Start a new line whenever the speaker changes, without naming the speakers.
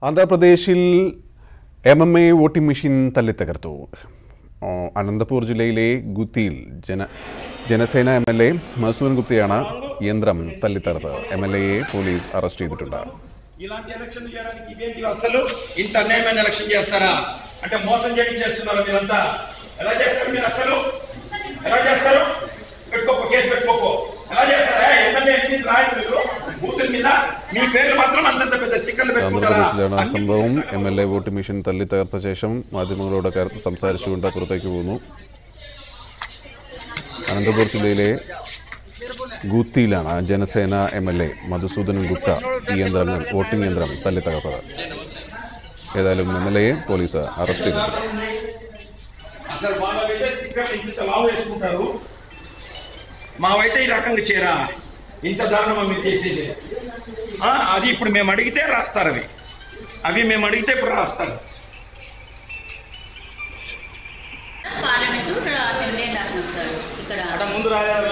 ആന്ധ്രാപ്രദേശിൽ MMA voting machine തല്ലിത്തകർത്തു. Anantapur ജില്ലയിലെ ഗുത്തിയിൽ Janasena MLA Madhusudan ഗുപ്തയാണ് യന്ത്രം തല്ലിത്തകർത്തത്. MLAയെ പോലീസ് അറസ്റ്റ് ചെയ്തിട്ടുണ്ട്.
ఇలాంటి ఎలక్షన్ చేయడానికి ఇవేంటి అసలు ఇంత అన్యాయమైన ఎలక్షన్ చేస్తారా అంటే మోసం చేస్తున్నారు మీరంతా ఎలా చేస్తారు మీరు అసలు ఎలా చేస్తారు పెట్టుకోపో కేసు పెట్టుకోపో ఎలా చేస్తారా ఎమ్మెల్యే ఎంపీ రాయలు బూతుల మీద మీ పేర్లు మాత్రం అంతంత పెద్ద స్టిక్కర్లు పెట్టుకుంటారా
ആന്ധ്രാപ്രദേശിലാണ് സംഭവം. MLA വോട്ടിംഗ് മെഷീൻ തല്ലിത്തകർത്ത ശേഷം മാധ്യമങ്ങളോട് സംസാരിച്ചുകൊണ്ട് പുറത്തേക്ക് പോകുന്നു. അനന്തപൂർ ജില്ലയിലെ ഗുത്തിയിലാണ് ജനസേന MLA മധുസൂദൻ ഗുപ്ത ഈ വോട്ടിംഗ് യന്ത്രം തല്ലിത്തകർത്തത്. ഏതായാലും MLAയെ പോലീസ് അറസ്റ്റ് ചെയ്തിട്ടുണ്ട്.
మావైతే ఈ రకంగా చేరా ఇంత దారుణమా మీరు చేసేది అది ఇప్పుడు మేము అడిగితే రాస్తారు అవి మేము అడిగితే ఇప్పుడు రాస్తారు
పార్లమెంట్ ముందు రాయాలి